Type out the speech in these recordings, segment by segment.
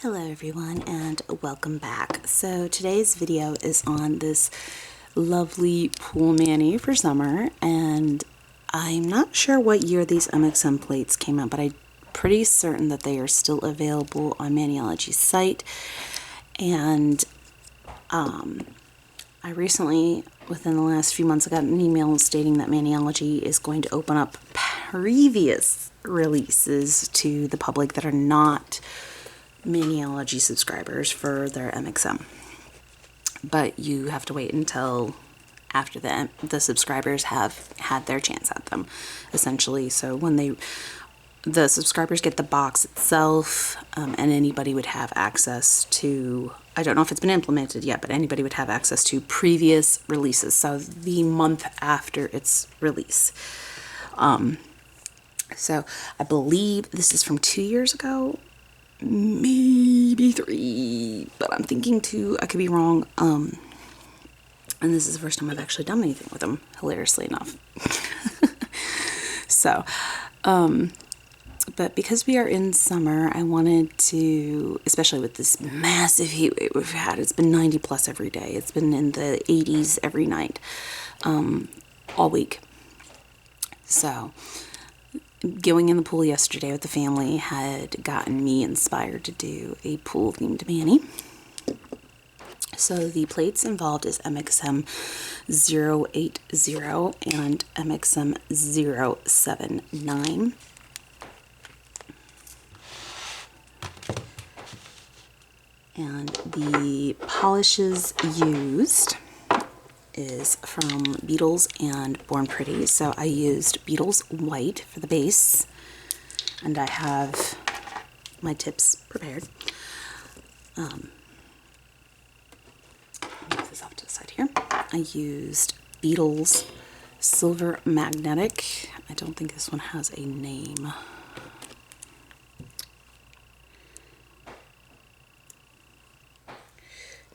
Hello everyone and welcome back. So today's video is on this lovely pool mani for summer, and I'm not sure what year these MXM plates came out, but I'm pretty certain that they are still available on Maniology's site. And I recently, within the last few months, I got an email stating that Maniology is going to open up previous releases to the public that are not Maniology subscribers for their MXM, but you have to wait until after the subscribers have had their chance at them, essentially. So when the subscribers get the box itself, and anybody would have access to, I don't know if it's been implemented yet, but anybody would have access to previous releases, so the month after its release. So I believe this is from 2 years ago, maybe 3, but I'm thinking 2. I could be wrong. And this is the first time I've actually done anything with them, hilariously enough. So, but because we are in summer, I wanted to, especially with this massive heat wave we've had, it's been 90 plus every day. It's been in the 80s every night, all week. So going in the pool yesterday with the family had gotten me inspired to do a pool themed mani. So the plates involved is mxm080 and mxm079. And the polishes used is from Beetles and Born Pretty. So I used Beetles White for the base, and I have my tips prepared. Move this off to the side here. I used Beetles Silver Magnetic. I don't think this one has a name.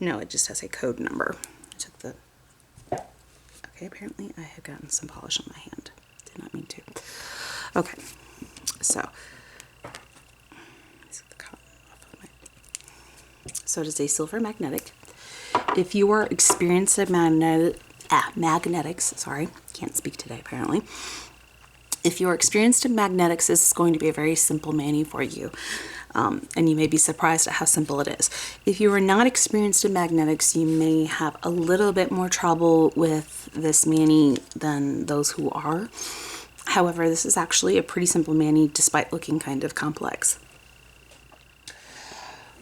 No, it just has a code number. I took the Okay, apparently I have gotten some polish on my hand. Did not mean to. Okay, so let's get the cotton off of my. So it is a silver magnetic. If you are experienced at magnetics, sorry, can't speak today apparently. If you're experienced in magnetics, this is going to be a very simple mani for you. And you may be surprised at how simple it is. If you are not experienced in magnetics, you may have a little bit more trouble with this mani than those who are. However, this is actually a pretty simple mani despite looking kind of complex.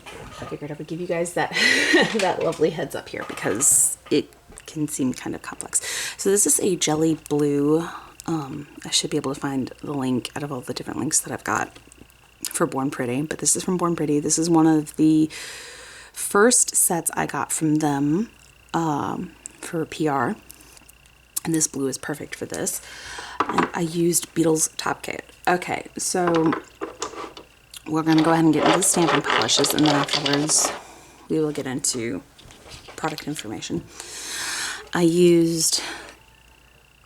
I figured I would give you guys that that lovely heads up here because it can seem kind of complex. So this is a jelly blue. I should be able to find the link out of all the different links that I've got for Born Pretty, but this is from Born Pretty. This is one of the first sets I got from them for PR, and this blue is perfect for this. And I used Beetles Top Coat. Okay, so we're going to go ahead and get into the stamping polishes, and then afterwards we will get into product information. I used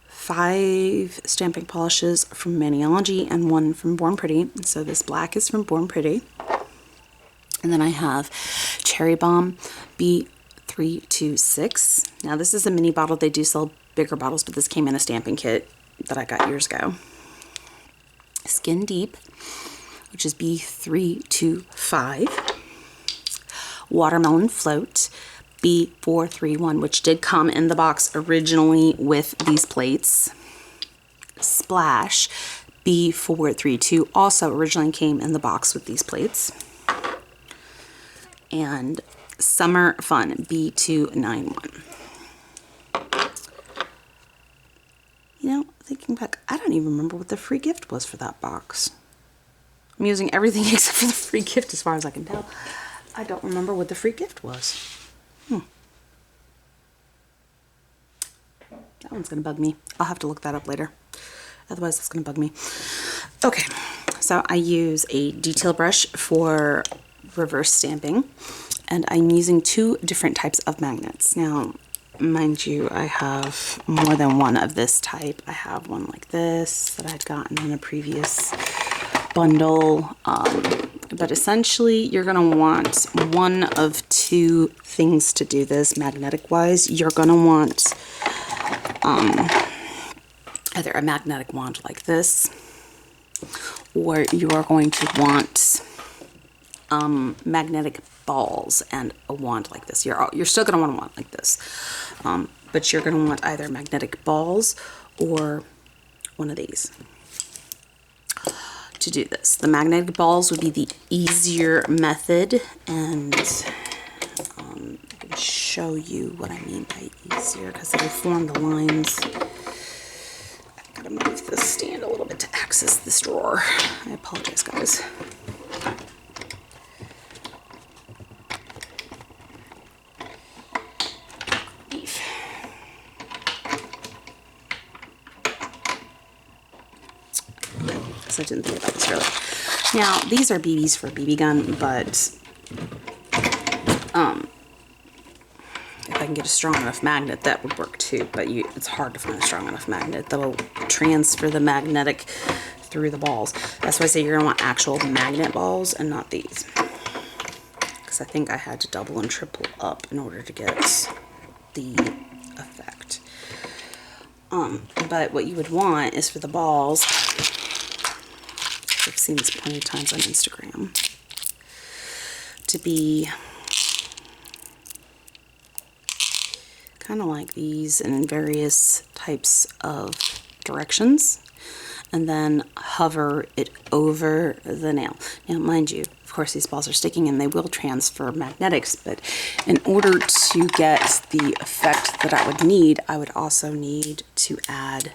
5 stamping polishes from Maniology and 1 from Born Pretty. So this black is from Born Pretty. And then I have Cherry Bomb B326. Now this is a mini bottle. They do sell bigger bottles, but this came in a stamping kit that I got years ago. Skin Deep, which is B325. Watermelon Float B431, which did come in the box originally with these plates. Splash B432 also originally came in the box with these plates. And Summer Fun B291. You know, thinking back, I don't even remember what the free gift was for that box. I'm using everything except for the free gift as far as I can tell. I don't remember what the free gift was. That one's gonna bug me. I'll have to look that up later. Otherwise, it's gonna bug me. Okay, so I use a detail brush for reverse stamping, and I'm using 2 different types of magnets. Now, mind you, I have more than one of this type. I have one like this that I'd gotten in a previous bundle, But essentially, you're going to want one of two things to do this magnetic-wise. You're going to want either a magnetic wand like this, or you are going to want magnetic balls and a wand like this. You're still going to want a wand like this, but you're going to want either magnetic balls or one of these to do this. The magnetic balls would be the easier method, and I can show you what I mean by easier because it'll form the lines. I've got to move this stand a little bit to access this drawer. I apologize, guys. I didn't think about this earlier. Now, these are BBs for a BB gun, but if I can get a strong enough magnet, that would work too. But it's hard to find a strong enough magnet that'll transfer the magnetic through the balls. That's why I say you're gonna want actual magnet balls and not these, because I think I had to double and triple up in order to get the effect. But what you would want is for the balls. I've seen this plenty of times on Instagram, to be kind of like these in various types of directions, and then hover it over the nail. Now, mind you, of course, these balls are sticking and they will transfer magnetics, but in order to get the effect that I would need, I would also need to add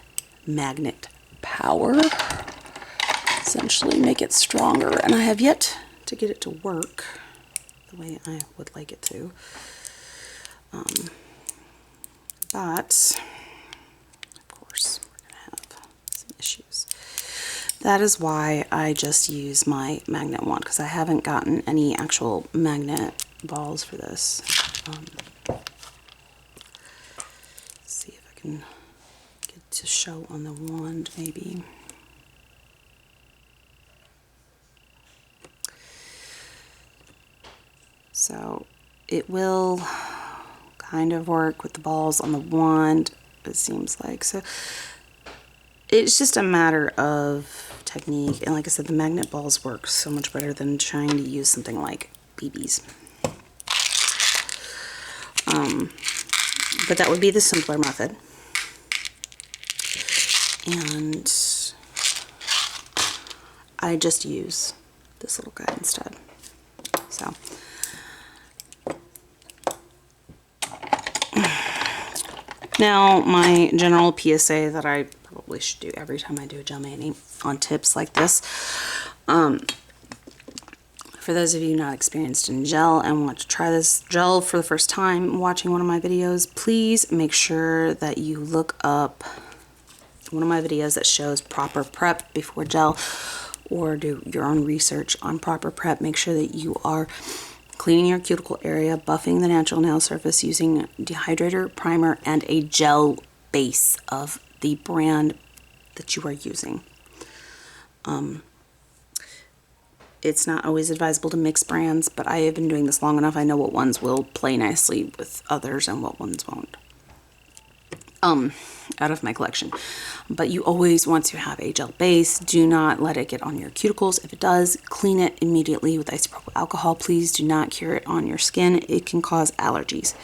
magnet power. Essentially make it stronger, and I have yet to get it to work the way I would like it to. But of course we're gonna have some issues. That is why I just use my magnet wand, because I haven't gotten any actual magnet balls for this. Let's see if I can get it to show on the wand maybe. So it will kind of work with the balls on the wand, it seems like. So it's just a matter of technique. And like I said, the magnet balls work so much better than trying to use something like BBs. But that would be the simpler method. And I just use this little guy instead. So now, my general PSA that I probably should do every time I do a gel mani on tips like this, for those of you not experienced in gel and want to try this gel for the first time watching one of my videos, please make sure that you look up one of my videos that shows proper prep before gel, or do your own research on proper prep. Make sure that you are cleaning your cuticle area, buffing the natural nail surface using dehydrator, primer, and a gel base of the brand that you are using. It's not always advisable to mix brands, but I have been doing this long enough. I know what ones will play nicely with others and what ones won't. Out of my collection. But you always want to have a gel base. Do not let it get on your cuticles. If it does, clean it immediately with isopropyl alcohol. Please do not cure it on your skin. It can cause allergies.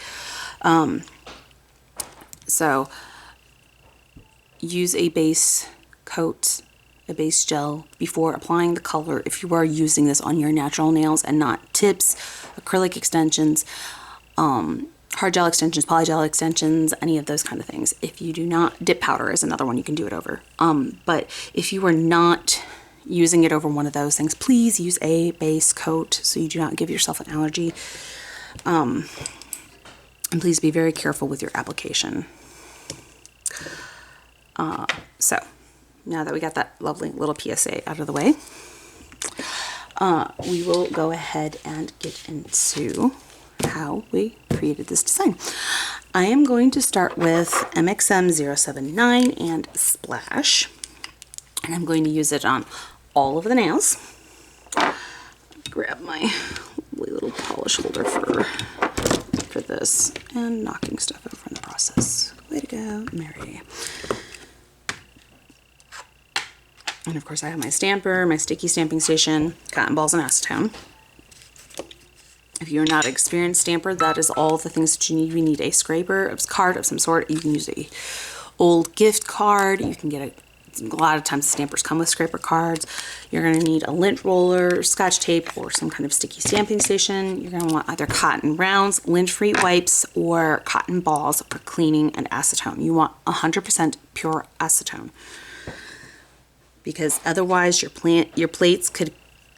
So use a base coat, a base gel before applying the color if you are using this on your natural nails and not tips, acrylic extensions, hard gel extensions, polygel extensions, any of those kind of things. If you do not, dip powder is another one you can do it over. But if you are not using it over one of those things, please use a base coat so you do not give yourself an allergy. And please be very careful with your application. So now that we got that lovely little PSA out of the way, we will go ahead and get into how we created this design. I am going to start with mxm079 and Splash, and I'm going to use it on all of the nails. Go grab my little polish holder for this, and knocking stuff over in the process. Way to go, Mary. And of course I have my stamper, my sticky stamping station, cotton balls, and acetone. If you're not an experienced stamper, that is all the things that you need. You need a scraper, a card of some sort. You can use a old gift card. You can get a lot of times stampers come with scraper cards. You're going to need a lint roller, scotch tape, or some kind of sticky stamping station. You're going to want either cotton rounds, lint-free wipes, or cotton balls for cleaning, and acetone. You want 100% pure acetone, because otherwise your plates could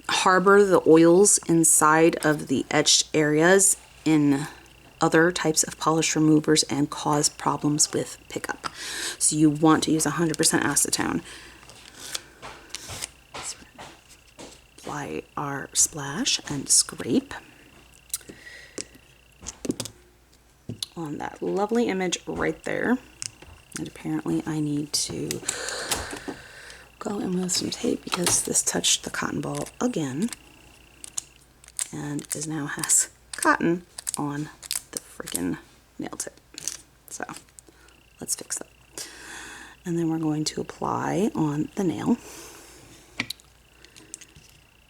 harbor the oils inside of the etched areas in other types of polish removers and cause problems with pickup. So you want to use 100% acetone. So apply our splash and scrape on that lovely image right there. And apparently I need to go in with some tape because this touched the cotton ball again and now has cotton on the freaking nail tip. So let's fix that. And then we're going to apply on the nail.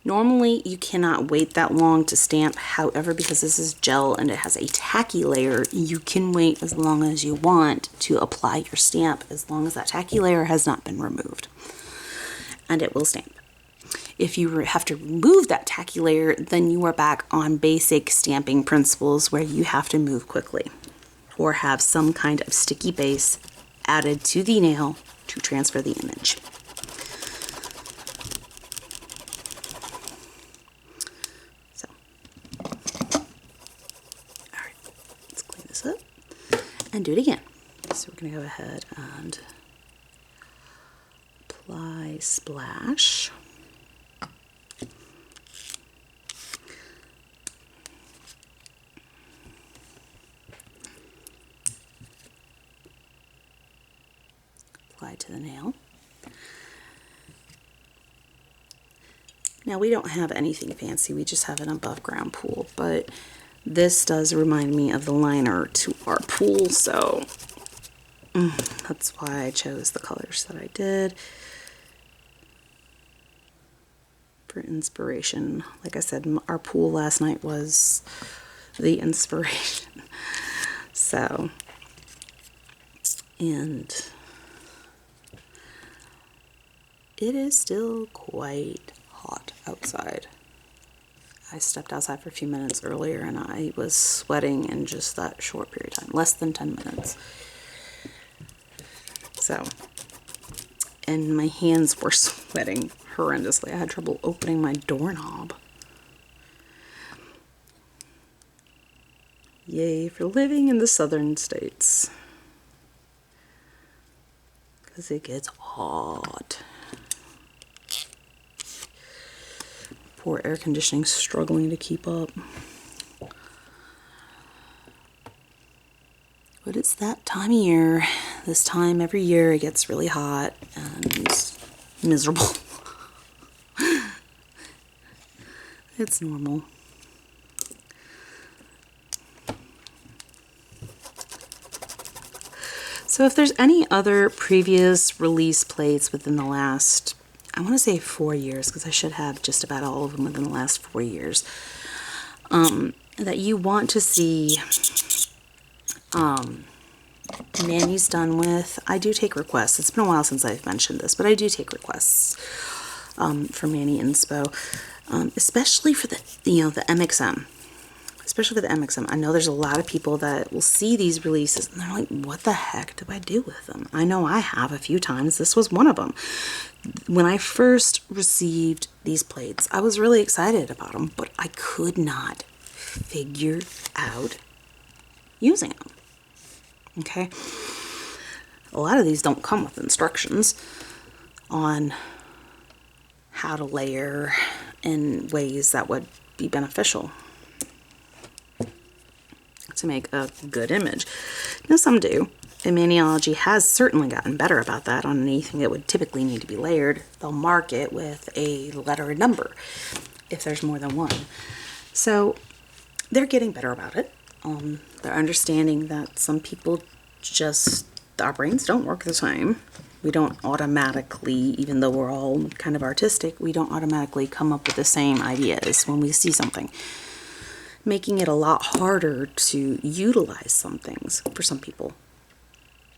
Normally you cannot wait that long to stamp. However, because this is gel and it has a tacky layer, you can wait as long as you want to apply your stamp, as long as that tacky layer has not been removed, and it will stamp. If you have to remove that tacky layer, then you are back on basic stamping principles where you have to move quickly or have some kind of sticky base added to the nail to transfer the image. So, all right, let's clean this up and do it again. So we're going to go ahead and apply splash. Apply to the nail. Now we don't have anything fancy, we just have an above ground pool, but this does remind me of the liner to our pool, so that's why I chose the colors that I did for inspiration. Like I said, our pool last night was the inspiration. So, and it is still quite hot outside. I stepped outside for a few minutes earlier and I was sweating in just that short period of time, less than 10 minutes. So, and my hands were sweating horrendously. I had trouble opening my doorknob. Yay for living in the southern states, because it gets hot. Poor air conditioning struggling to keep up. But it's that time of year. This time every year it gets really hot and miserable. It's normal. So if there's any other previous release plates within the last, I want to say 4 years, because I should have just about all of them within the last 4 years, that you want to see Manny's done with, I do take requests. It's been a while since I've mentioned this, but I do take requests for Manny Inspo, especially for the, the MXM. Especially for the mxm. I know there's a lot of people that will see these releases and they're like, what the heck do I do with them? I know I have a few times. This was one of them. When I first received these plates, I was really excited about them, but I could not figure out using them. Okay? A lot of these don't come with instructions on how to layer in ways that would be beneficial to make a good image. Now some do, and maniology has certainly gotten better about that. On anything that would typically need to be layered, they'll mark it with a letter and number. if there's more than one. So they're getting better about it. They're understanding that some people just, our brains don't work the same. We don't automatically, even though we're all kind of artistic, we don't automatically come up with the same ideas when we see something, making it a lot harder to utilize some things for some people.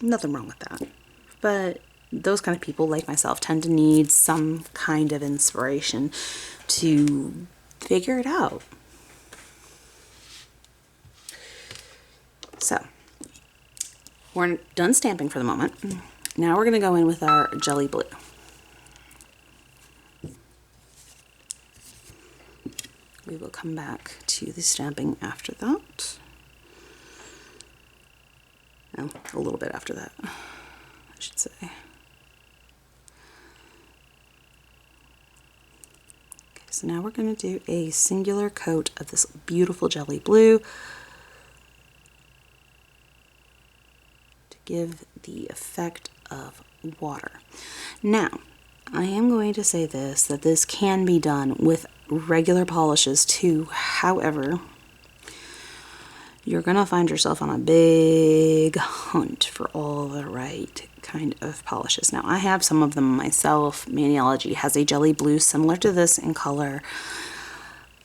Nothing wrong with that. But those kind of people, like myself, tend to need some kind of inspiration to figure it out. So, we're done stamping for the moment. Now we're going to go in with our jelly blue. We will come back to the stamping after that. Oh, a little bit after that, I should say. Okay, so now we're going to do a singular coat of this beautiful jelly blue to give the effect of water. Now, I am going to say this, that this can be done with regular polishes too. However, you're gonna find yourself on a big hunt for all the right kind of polishes. Now, I have some of them myself. Maniology has a jelly blue similar to this in color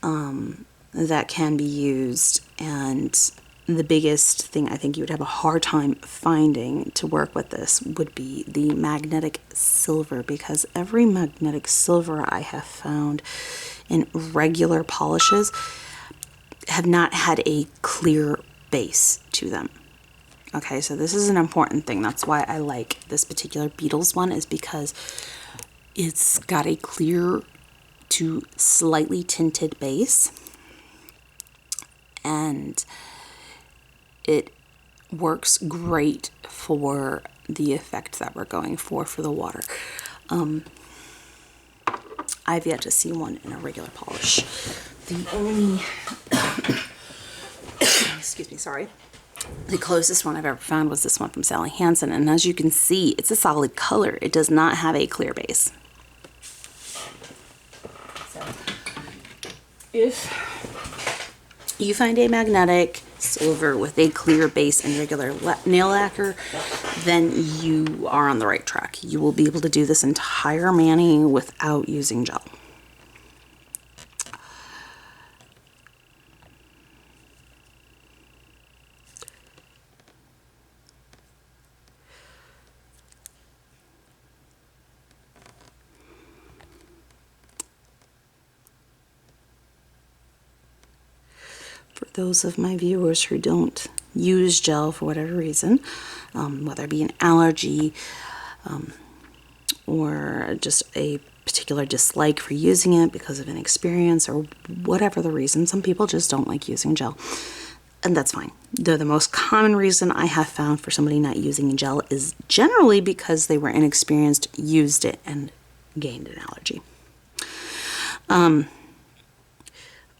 that can be used, and the biggest thing I think you would have a hard time finding to work with this would be the magnetic silver, because every magnetic silver I have found in regular polishes have not had a clear base to them. Okay, so this is an important thing. That's why I like this particular Beetles one, is because it's got a clear to slightly tinted base, and it works great for the effect that we're going for the water. I've yet to see one in a regular polish. The only, excuse me, sorry. The closest one I've ever found was this one from Sally Hansen, and as you can see, it's a solid color. It does not have a clear base. So, if you find a magnetic silver with a clear base and regular nail lacquer, then you are on the right track. You will be able to do this entire mani without using gel. For those of my viewers who don't use gel for whatever reason, whether it be an allergy or just a particular dislike for using it because of inexperience or whatever the reason, some people just don't like using gel, and that's fine. The most common reason I have found for somebody not using gel is generally because they were inexperienced, used it, and gained an allergy.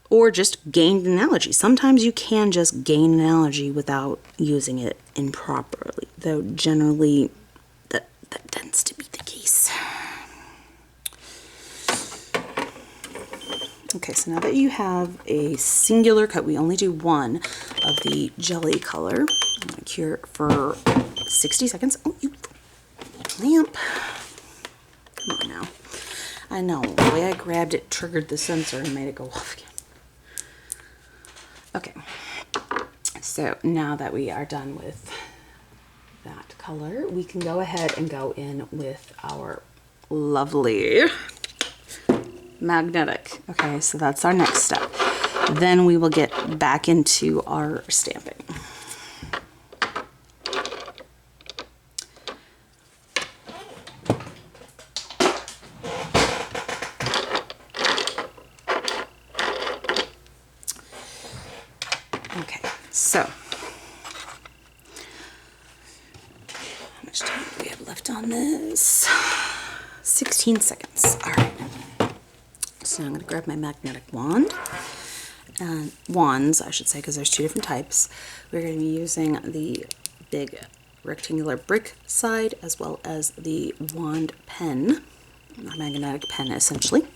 Or just gained an allergy. Sometimes you can just gain an allergy without using it improperly, though generally that tends to be the case. Okay, so now that you have a singular coat, we only do one of the jelly color. I'm going to cure it for 60 seconds. Oh, you lamp. Come on now. I know, the way I grabbed it triggered the sensor and made it go off again. Okay, so now that we are done with that color, we can go ahead and go in with our lovely magnetic. Okay, so that's our next step. Then we will get back into our stamping. Okay, so how much time do we have left on this? 16 seconds. All right. So I'm going to grab my magnetic wand, and wands, I should say, because there's two different types. We're going to be using the big rectangular brick side as well as the wand pen, a magnetic pen essentially.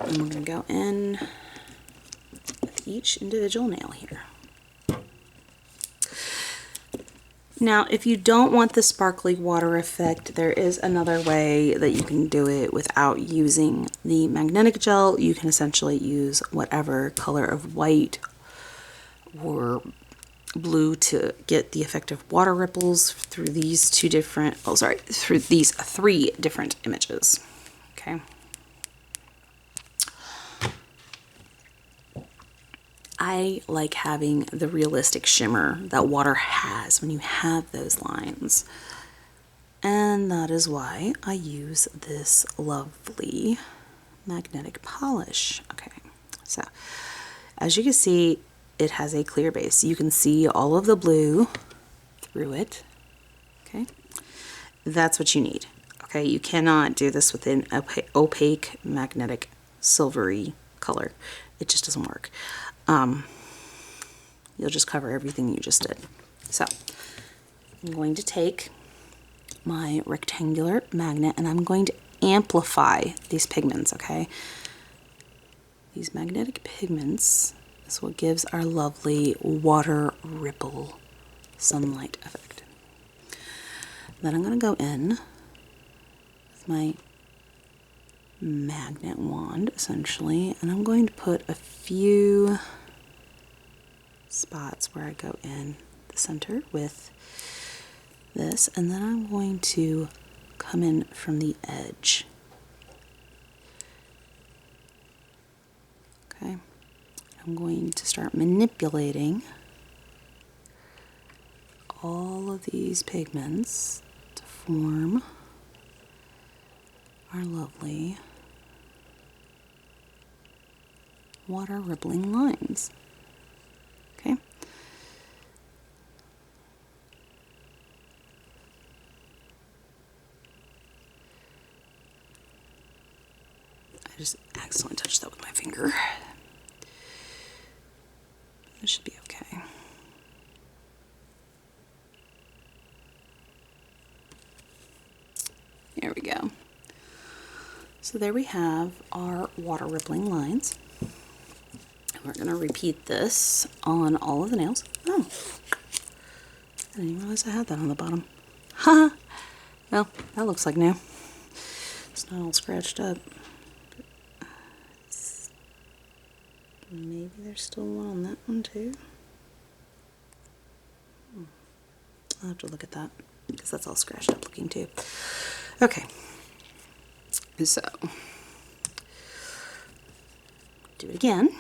And we're going to go in with each individual nail here. Now, if you don't want the sparkly water effect, there is another way that you can do it without using the magnetic gel. You can essentially use whatever color of white or blue to get the effect of water ripples through these through these 3 different images. Okay. I like having the realistic shimmer that water has when you have those lines. And that is why I use this lovely magnetic polish. Okay, so as you can see, it has a clear base. You can see all of the blue through it. Okay, that's what you need. Okay, you cannot do this with an opaque magnetic silvery color. It just doesn't work. You'll just cover everything you just did. So I'm going to take my rectangular magnet and I'm going to amplify these pigments, okay? These magnetic pigments is what gives our lovely water ripple sunlight effect. Then I'm going to go in with my magnet wand, essentially, and I'm going to put a few spots where I go in the center with this, and then I'm going to come in from the edge. Okay, I'm going to start manipulating all of these pigments to form our lovely water rippling lines. Okay. I just accidentally touched that with my finger. This should be okay. There we go. So there we have our water rippling lines. And we're going to repeat this on all of the nails. Oh, I didn't even realize I had that on the bottom. Haha. Well, that looks like new. It's not all scratched up. Maybe there's still one on that one too. I'll have to look at that because that's all scratched up looking too. Okay, so do it again.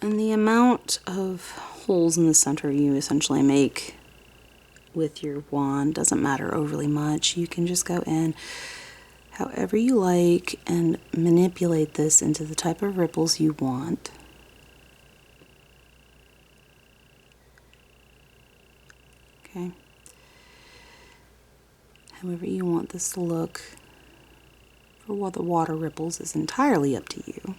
And the amount of holes in the center you essentially make with your wand doesn't matter overly much. You can just go in however you like and manipulate this into the type of ripples you want. Okay. However you want this to look for the water ripples is entirely up to you.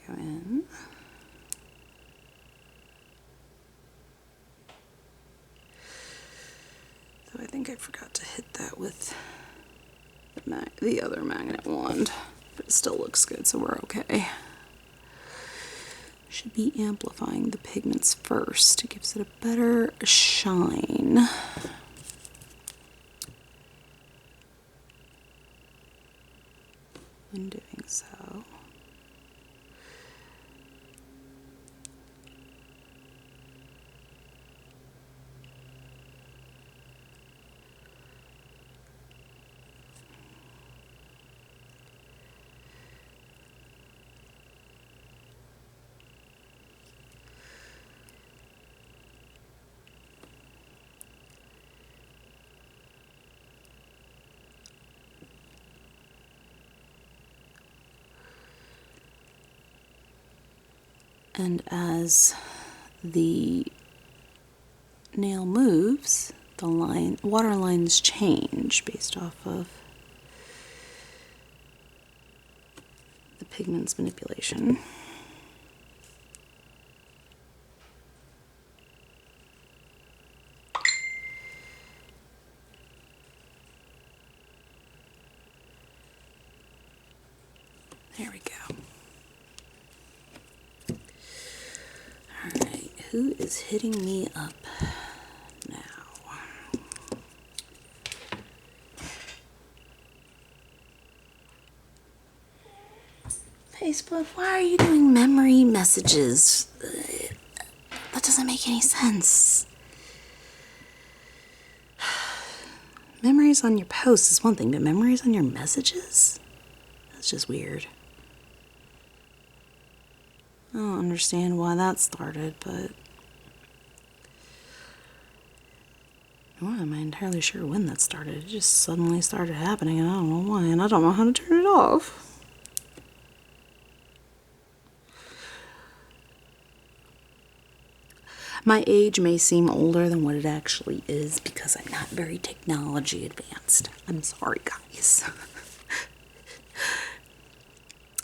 Go in. So I think I forgot to hit that with the other magnet wand, but it still looks good, so we're okay. Should be amplifying the pigments first. It gives it a better shine. In doing so. And as the nail moves, the water lines change based off of the pigment's manipulation. There we go. Alright, who is hitting me up now? Facebook, why are you doing memory messages? That doesn't make any sense. Memories on your posts is one thing, but memories on your messages? That's just weird. I don't understand why that started, but nor am I entirely sure when that started. It just suddenly started happening, and I don't know why, and I don't know how to turn it off. My age may seem older than what it actually is because I'm not very technology advanced. I'm sorry, guys.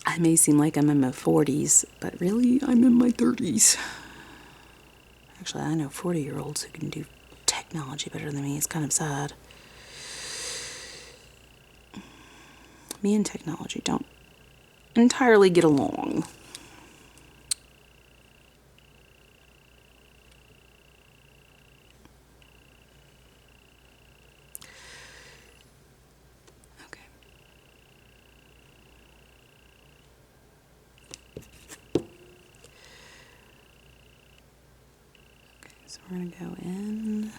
I may seem like I'm in my 40s, but really, I'm in my 30s. Actually, I know 40-year-olds who can do technology better than me. It's kind of sad. Me and technology don't entirely get along. So we're going to go in.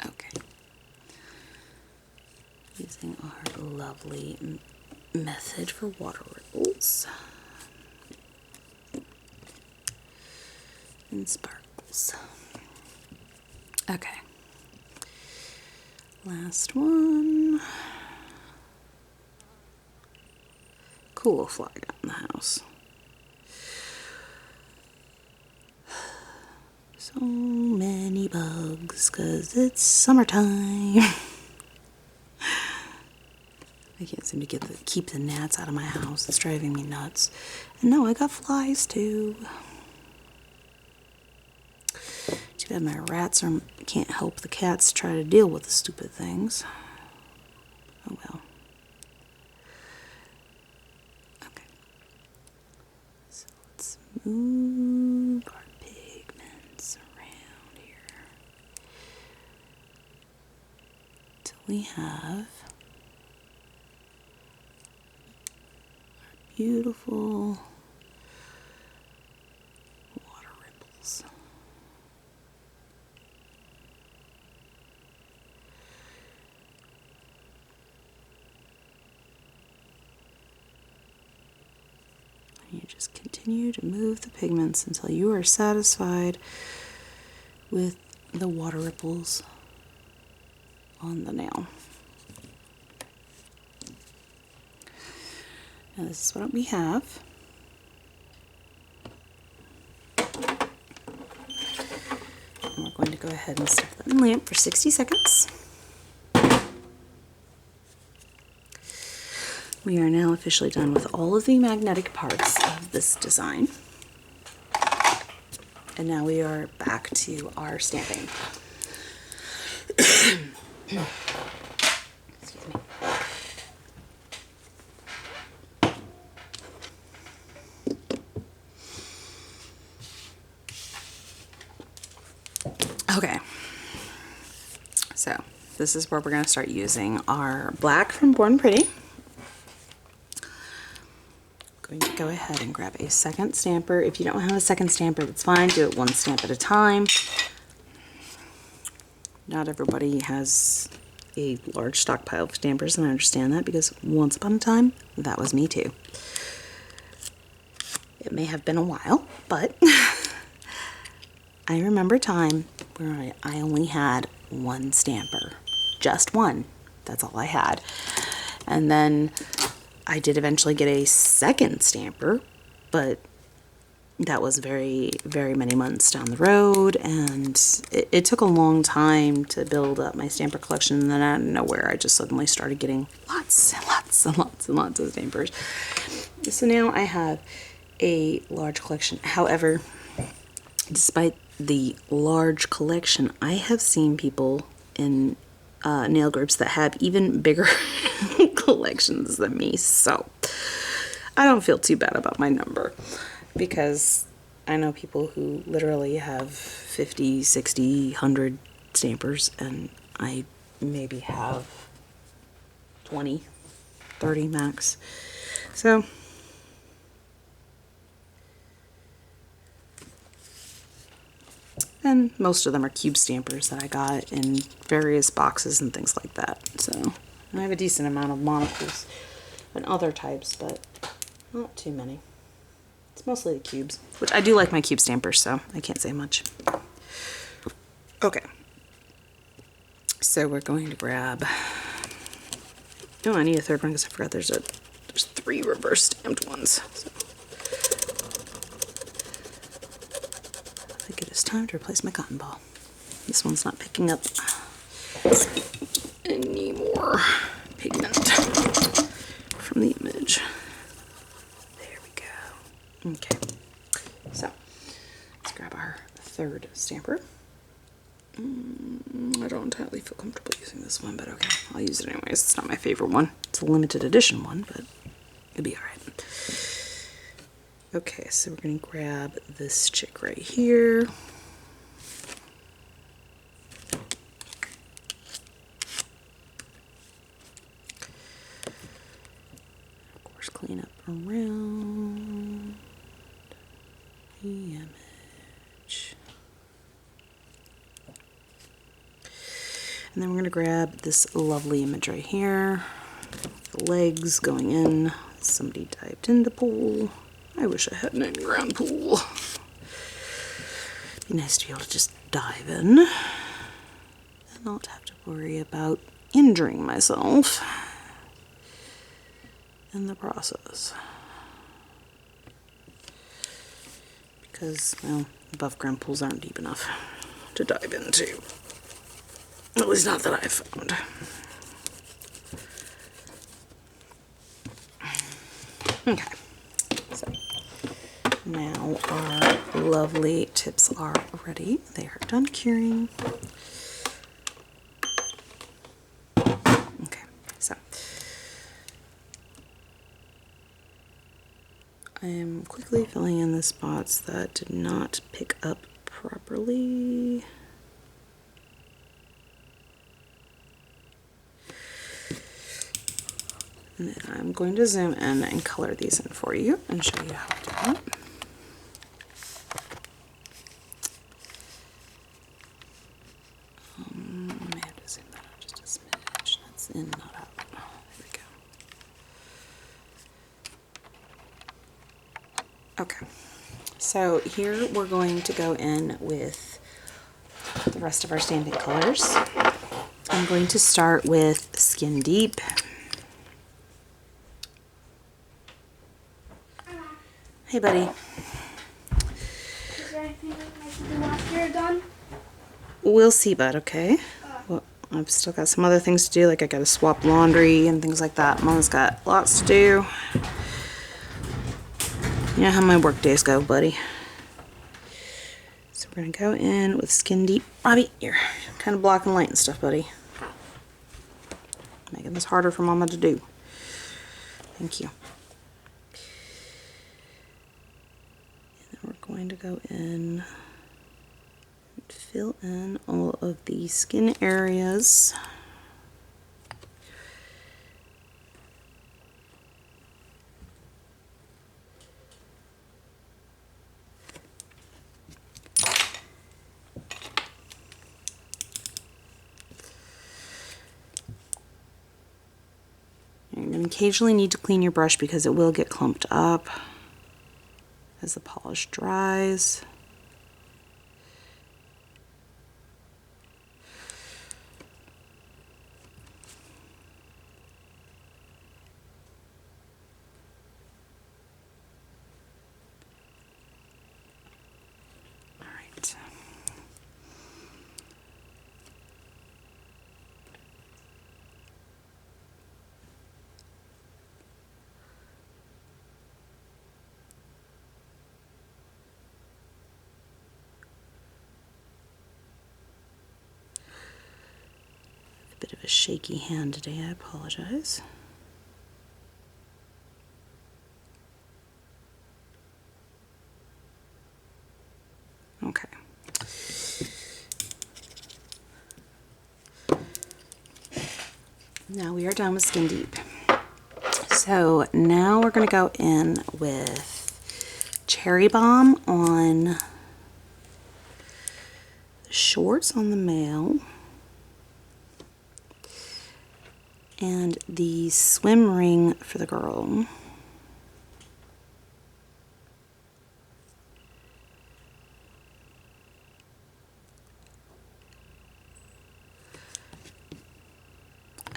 Okay. Using our lovely method for water ripples and sparkles. Okay. Last one. Cool flag out in the house. So many bugs, 'cause it's summertime. I can't seem to keep the gnats out of my house. It's driving me nuts. And no, I got flies too. Too bad my rats can't help the cats try to deal with the stupid things. Oh well. Okay. So let's move our pigments around here till we have our beautiful water ripples. You just continue to move the pigments until you are satisfied with the water ripples on the nail. Now this is what we have. And we're going to go ahead and stick that in the lamp for 60 seconds. We are now officially done with all of the magnetic parts of this design. And now we are back to our stamping. Excuse me. Okay. So, this is where we're going to start using our black from Born Pretty. Going to go ahead and grab a second stamper. If you don't have a second stamper, that's fine. Do it one stamp at a time. Not everybody has a large stockpile of stampers, and I understand that because once upon a time, that was me too. It may have been a while, but I remember a time where I only had one stamper. Just one. That's all I had. And then I did eventually get a second stamper, but that was very, very many months down the road, and it took a long time to build up my stamper collection, and then out of nowhere I just suddenly started getting lots and lots and lots and lots of stampers. So now I have a large collection. However, despite the large collection, I have seen people in nail groups that have even bigger collections than me, so I don't feel too bad about my number, because I know people who literally have 50, 60, 100 stampers, and I maybe have 20, 30 max. So and most of them are cube stampers that I got in various boxes and things like that. So I have a decent amount of monocles and other types, but not too many. It's mostly the cubes, which I do like my cube stampers, so I can't say much. Okay. So we're going to grab, oh, I need a third one because I forgot there's 3 reverse stamped ones. So I think it is time to replace my cotton ball. This one's not picking up any more pigment from the image. There we go. Okay, so let's grab our third stamper. I don't entirely feel comfortable using this one, but okay, I'll use it anyways. It's not my favorite one. It's a limited edition one, but it'll be alright. Okay, so we're going to grab this chick right here. Of course, clean up around the image. And then we're going to grab this lovely image right here. The legs going in. Somebody dived in the pool. I wish I had an in-ground pool. It'd be nice to be able to just dive in and not have to worry about injuring myself in the process. Because, well, above ground pools aren't deep enough to dive into. At least not that I've found. Okay. So now our lovely tips are ready. They are done curing. Okay, so I am quickly filling in the spots that did not pick up properly. And then I'm going to zoom in and color these in for you and show you how to do that. I may have to zoom that out just a smidge. That's in, not out. There we go. Okay, so here we're going to go in with the rest of our stamping colors. I'm going to start with Skin Deep. Hey, buddy. Is there anything that I can do after you're done? We'll see, bud, okay? Well, I've still got some other things to do, like I gotta swap laundry and things like that. Mama's got lots to do. You know how my work days go, buddy. So we're gonna go in with Skin Deep. Robbie, you're kind of blocking light and stuff, buddy. Making this harder for Mama to do. Thank you. We're going to go in and fill in all of the skin areas occasionally need to clean your brush because it will get clumped up as the polish dries. All right. A bit of a shaky hand today, I apologize. Okay. Now we are done with Skin Deep. So now we're going to go in with Cherry Bomb on the shorts on the male and the swim ring for the girl.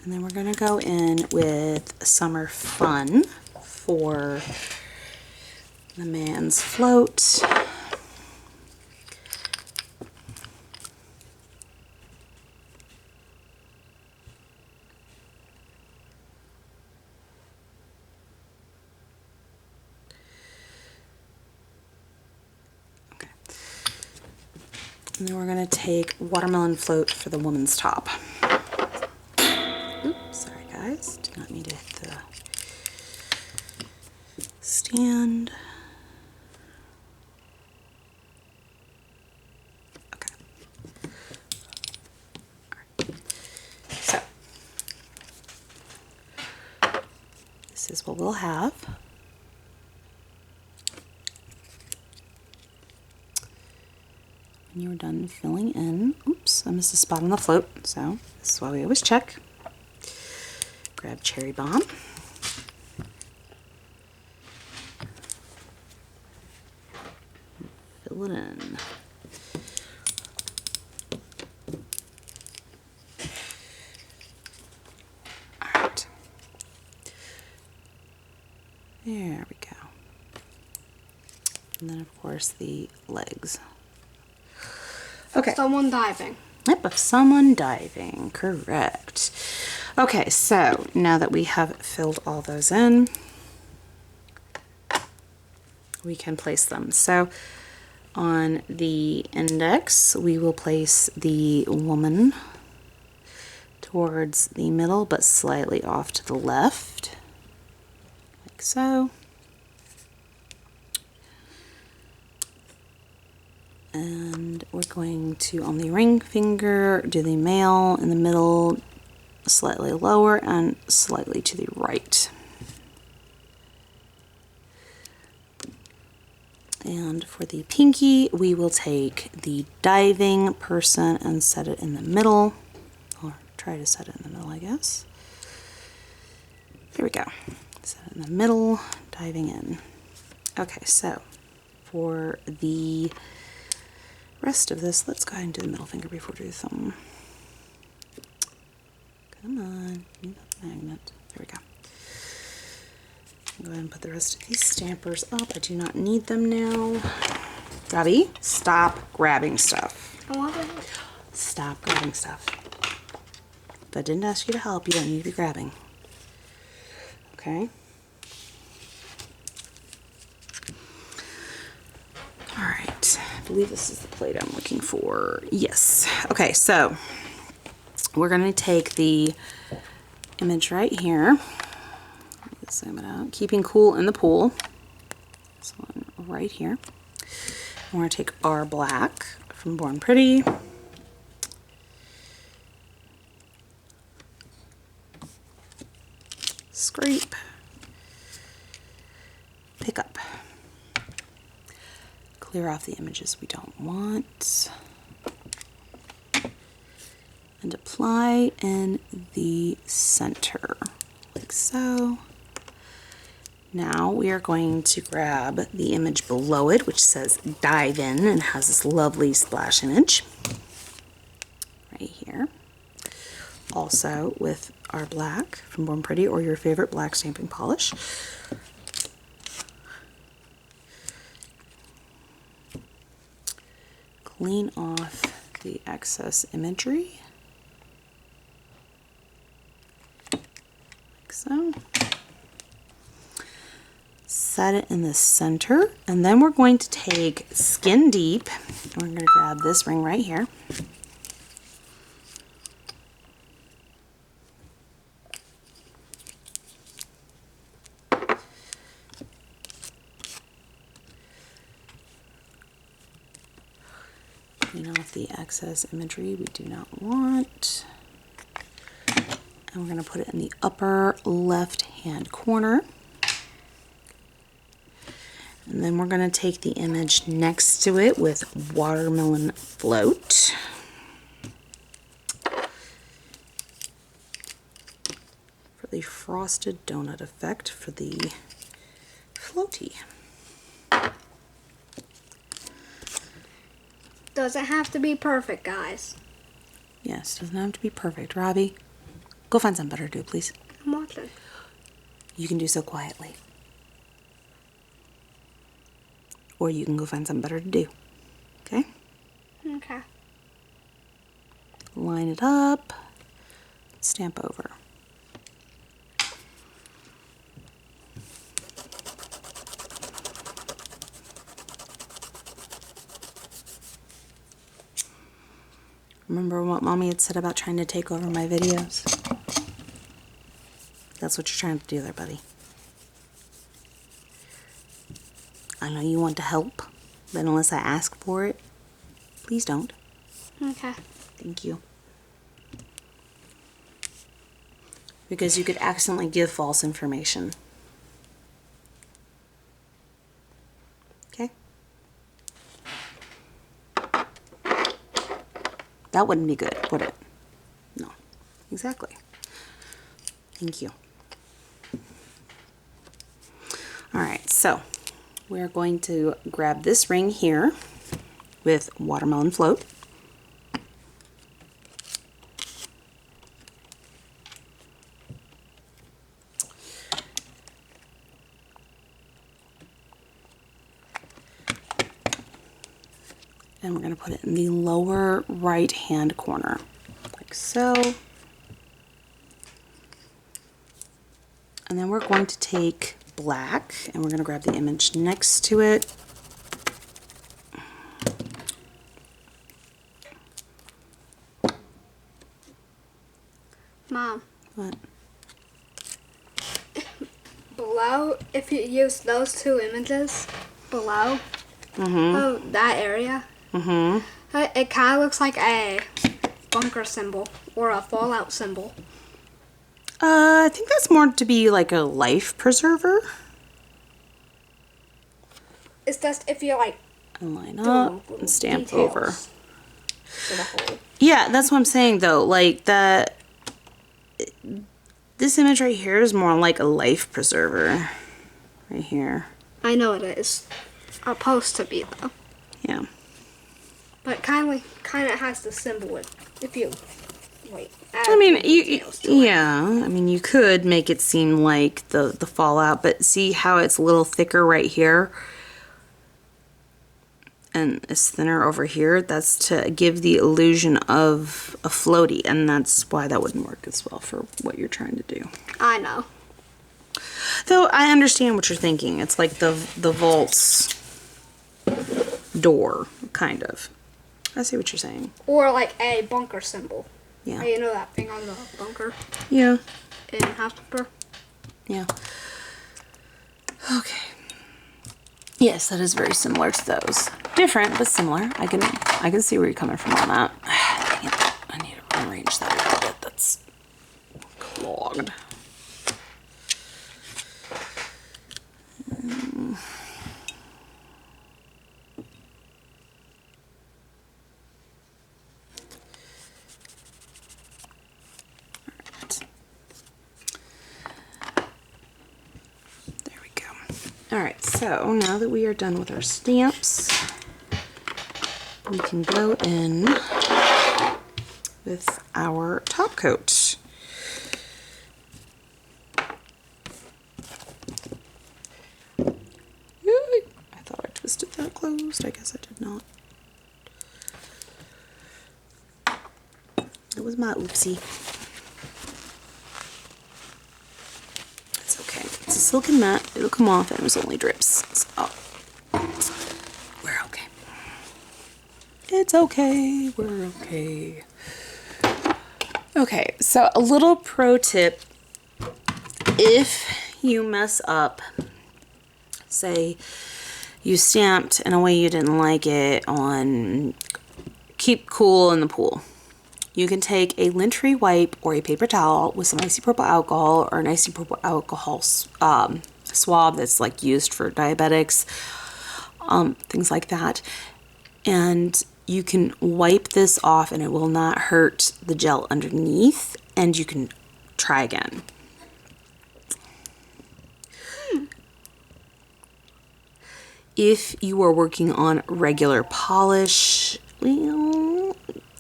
And then we're going to go in with Summer Fun for the man's float. Okay. And then we're going to take Watermelon Float for the woman's top. Oops, sorry guys, did not mean to hit the stand. Okay. All right. So, this is what we'll have. When you're done filling in, oops, I missed a spot on the float, so this is why we always check. Grab Cherry Bomb. Fill it in. Alright. There we go. And then of course the legs. Okay. Someone diving. Yep, of someone diving, correct. Okay, so now that we have filled all those in, we can place them. So on the index, we will place the woman towards the middle, but slightly off to the left, like so. And we're going to, on the ring finger, do the male in the middle, slightly lower and slightly to the right. And for the pinky, we will take the diving person and set it in the middle, or try to set it in the middle, I guess. There we go. Set it in the middle, diving in. Okay, so for the rest of this, let's go ahead and do the middle finger before we do the thumb. Come on, need that magnet. There we go. Go ahead and put the rest of these stampers up. I do not need them now. Robbie, stop grabbing stuff. I want it. Stop grabbing stuff. If I didn't ask you to help, you don't need to be grabbing. Okay? Alright, I believe this is the plate I'm looking for. Yes. Okay, so we're going to take the image right here. Zoom it out. Keeping cool in the pool. This one right here. We're going to take our black from Born Pretty. Scrape. Pick up. Clear off the images we don't want. And apply in the center, like like so. Now we are going to grab the image below it, which says dive in and has this lovely splash image right here. Also with our black from Born Pretty or your favorite black stamping polish. Clean off the excess imagery, like so. Set it in the center, and then we're going to take Skin Deep, and we're going to grab this ring right here. Clean off the excess imagery we do not want. And we're going to put it in the upper left hand corner. And then we're going to take the image next to it with Watermelon Float. For the frosted donut effect for the floaty. Doesn't have to be perfect, guys. Yes, doesn't have to be perfect. Robbie, go find something better to do, please. I'm watching. You can do so quietly. Or you can go find something better to do. Okay? Okay. Line it up, stamp over. Remember what Mommy had said about trying to take over my videos? That's what you're trying to do there, buddy. I know you want to help, but unless I ask for it, please don't. Okay. Thank you. Because you could accidentally give false information. Okay? That wouldn't be good, would it? No. Exactly. Thank you. Alright, so we're going to grab this ring here with Watermelon Float. And we're going to put it in the lower right hand corner, like so. And then we're going to take black and we're going to grab the image next to it. Mom. What? Below, if you use those two images below, oh, that area, it kind of looks like a bunker symbol or a fallout symbol. I think that's more to be like a life preserver. It's just if you like And line up and stamp over. to the whole. Yeah, that's what I'm saying though. Like that, this image right here is more like a life preserver. Right here. I know it is supposed to be though, Yeah. but kind of has the symbol if you wait. I mean, yeah. I mean, you could make it seem like the fallout, but see how it's a little thicker right here, and it's thinner over here. That's to give the illusion of a floaty, and that's why that wouldn't work as well for what you're trying to do. I know. Though I understand what you're thinking. It's like the vault's door, kind of. I see what you're saying. Or like a bunker symbol. Yeah. You know that thing on the bunker Yeah. in House Paper? Yeah. Okay. Yes, that is very similar to those. Different, but similar. I can see where you're coming from on that. Dang it. I need to rearrange that a little bit. That's clogged. Alright, so now that we are done with our stamps, we can go in with our top coat. I thought I twisted that closed. I guess I did not. It was my oopsie. It's okay. It's a silken mat. It'll come off and it was only drips. So we're okay. It's okay. We're okay. Okay, so a little pro tip. If you mess up, say you stamped in a way you didn't like it on keep cool in the pool, you can take a lint free wipe or a paper towel with some isopropyl alcohol or an isopropyl alcohol swab that's like used for diabetics, things like that, and you can wipe this off and it will not hurt the gel underneath, and you can try again. If you are working on regular polish, well,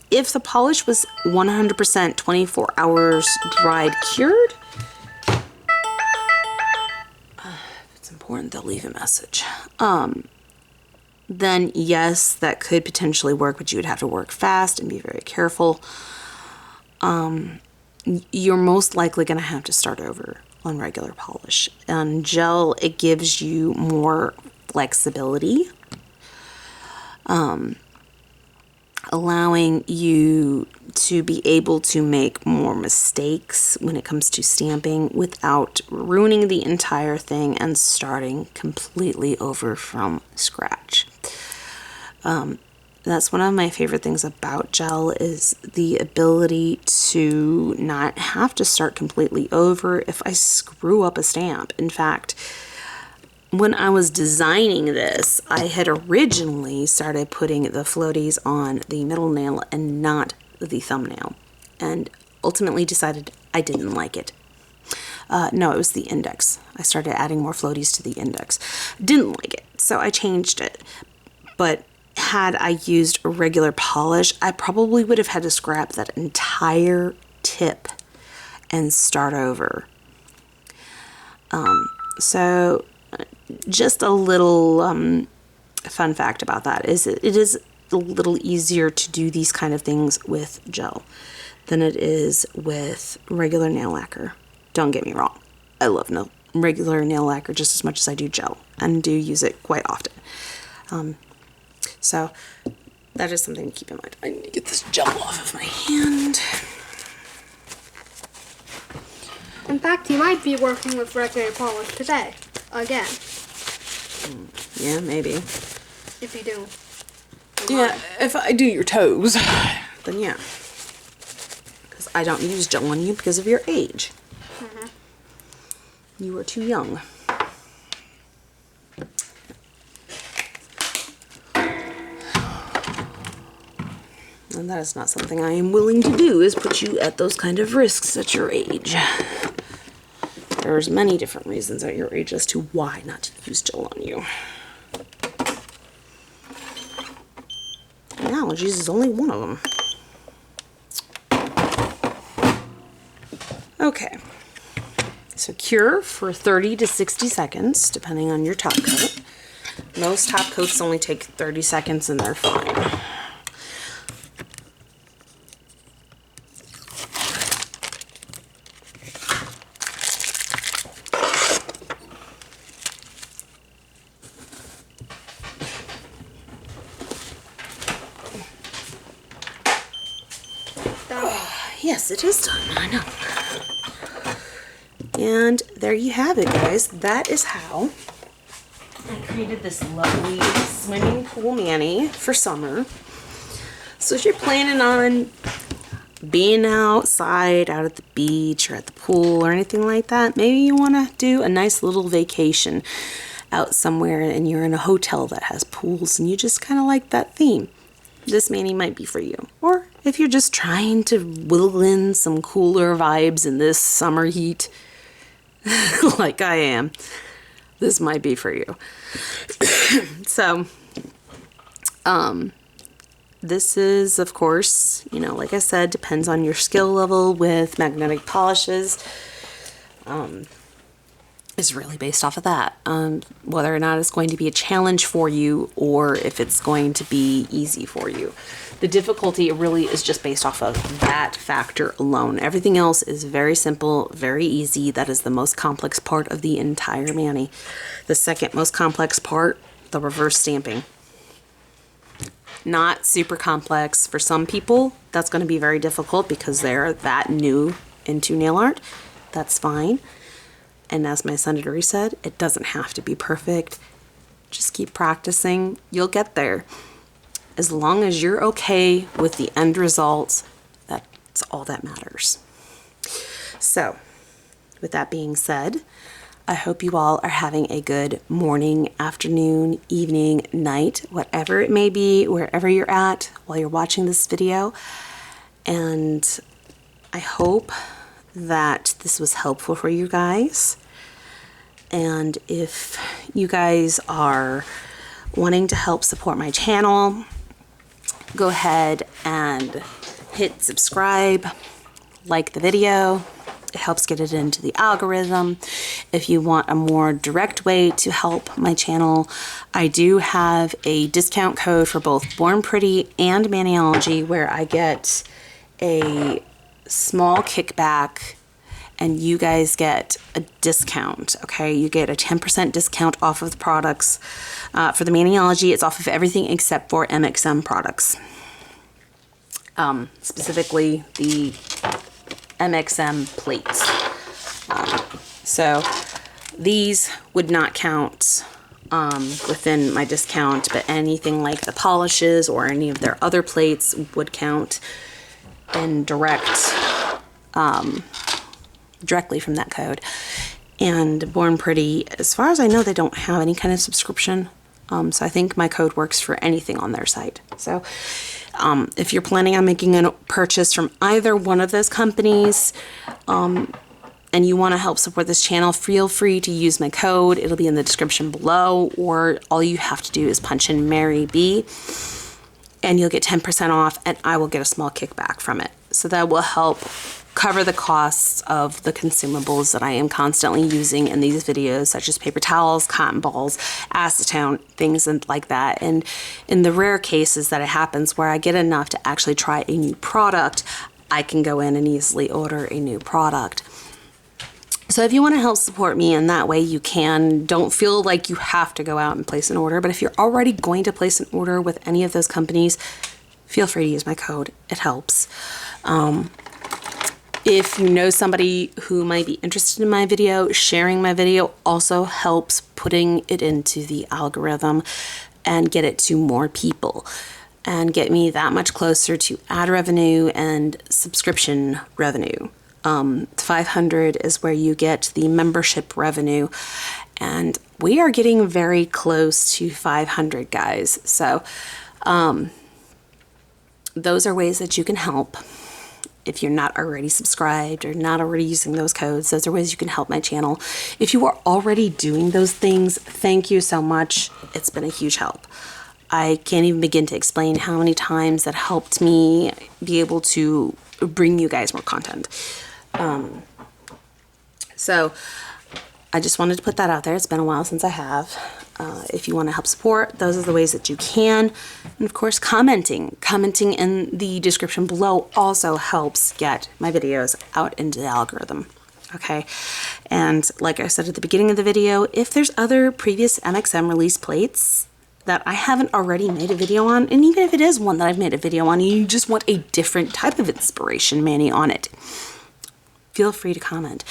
if the polish was 100% 24 hours dried cured, if it's important, they'll leave a message. Then yes, that could potentially work, but you would have to work fast and be very careful. You're most likely going to have to start over on regular polish. On gel, it gives you more flexibility, allowing you to be able to make more mistakes when it comes to stamping without ruining the entire thing and starting completely over from scratch. That's one of my favorite things about gel, is the ability to not have to start completely over if I screw up a stamp. In fact, when I was designing this, I had originally started putting the floaties on the middle nail and not the thumbnail, and ultimately decided I didn't like it. No, it was the index. I started adding more floaties to the index. Didn't like it, so I changed it. But had I used a regular polish, I probably would have had to scrap that entire tip and start over. So just a little fun fact about that is it is a little easier to do these kind of things with gel than it is with regular nail lacquer. Don't get me wrong. I love regular nail lacquer just as much as I do gel, and do use it quite often. So that is something to keep in mind. I need to get this gel off of my hand. In fact, you might be working with regular polish today. Again. Yeah, maybe. If you do. Yeah, if I do your toes, then yeah. Because I don't use gel on you because of your age. You are too young. And that is not something I am willing to do, is put you at those kind of risks at your age. There's many different reasons at your age as to why not to use gel on you. And allergies is only one of them. Okay. So cure for 30 to 60 seconds, depending on your top coat. Most top coats only take 30 seconds and they're fine. Yes, it is done. I know. And there you have it, guys. That is how I created this lovely swimming pool mani for summer. So if you're planning on being outside, out at the beach or at the pool or anything like that, maybe you want to do a nice little vacation out somewhere and you're in a hotel that has pools and you just kind of like that theme, this mani might be for you. Or if you're just trying to whittle in some cooler vibes in this summer heat, like I am, this might be for you. So, this is, of course, you know, like I said, depends on your skill level with magnetic polishes. Is really based off of that. Whether or not it's going to be a challenge for you or if it's going to be easy for you. The difficulty really is just based off of that factor alone. Everything else is very simple, very easy. That is the most complex part of the entire mani. The second most complex part, the reverse stamping. Not super complex. For some people, that's going to be very difficult because they're that new into nail art. That's fine. And as my son Dory said, it doesn't have to be perfect. Just keep practicing. You'll get there. As long as you're okay with the end result, that's all that matters. So, with that being said, I hope you all are having a good morning, afternoon, evening, night, whatever it may be, wherever you're at while you're watching this video. And I hope that this was helpful for you guys. And if you guys are wanting to help support my channel, go ahead and hit subscribe, like the video. It helps get it into the algorithm. If you want a more direct way to help my channel, I do have a discount code for both Born Pretty and Maniology where I get a small kickback and you guys get a discount, okay? You get a 10% discount off of the products. For the Maniology, it's off of everything except for MXM products. Specifically the MXM plates. So these would not count within my discount, but anything like the polishes or any of their other plates would count in directly from that code. And Born Pretty, as far as I know, they don't have any kind of subscription. So I think my code works for anything on their site. So if you're planning on making a purchase from either one of those companies, and you want to help support this channel, feel free to use my code. It'll be in the description below, or all you have to do is punch in Mary B, and you'll get 10% off, and I will get a small kickback from it. So that will help cover the costs of the consumables that I am constantly using in these videos, such as paper towels, cotton balls, acetone, things like that. And in the rare cases that it happens where I get enough to actually try a new product, I can go in and easily order a new product. So if you want to help support me in that way, you can. Don't feel like you have to go out and place an order, but if you're already going to place an order with any of those companies, feel free to use my code. It helps. If you know somebody who might be interested in my video, sharing my video also helps putting it into the algorithm and get it to more people and get me that much closer to ad revenue and subscription revenue. 500 is where you get the membership revenue, and we are getting very close to 500, guys. So those are ways that you can help. If you're not already subscribed or not already using those codes, those are ways you can help my channel. If you are already doing those things, thank you so much. It's been a huge help. I can't even begin to explain how many times that helped me be able to bring you guys more content. So I just wanted to put that out there. It's been a while since I have. If you want to help support, those are the ways that you can. And of course, commenting in the description below also helps get my videos out into the algorithm. Okay. And like I said at the beginning of the video, if there's other previous MXM release plates that I haven't already made a video on, and even if it is one that I've made a video on, and you just want a different type of inspiration mani on it, feel free to comment.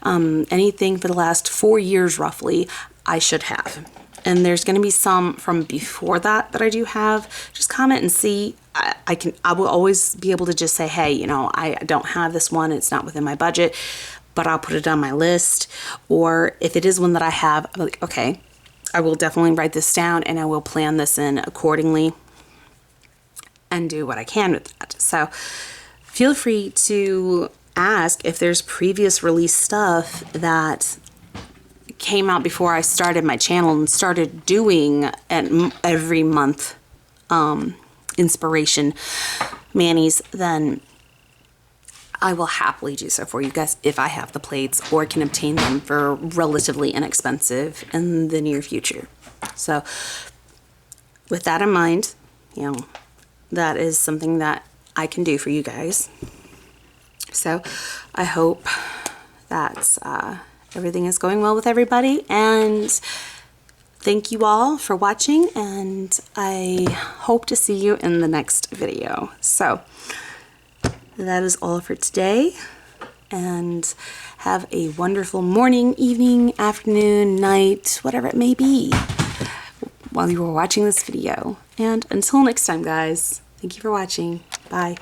Anything for the last 4 years roughly, I should have. And there's going to be some from before that I do have. Just comment and see. I will always be able to just say, hey, you know, I don't have this one. It's not within my budget, but I'll put it on my list. Or if it is one that I have, I'm like, okay, I will definitely write this down and I will plan this in accordingly and do what I can with that. So feel free to ask if there's previous release stuff that came out before I started my channel and started doing every month inspiration manis, then I will happily do so for you guys if I have the plates or can obtain them for relatively inexpensive in the near future. So with that in mind, you know, that is something that I can do for you guys. So I hope that everything is going well with everybody, and thank you all for watching, and I hope to see you in the next video. So that is all for today, and have a wonderful morning, evening, afternoon, night, whatever it may be while you are watching this video. And until next time, guys, thank you for watching. Bye.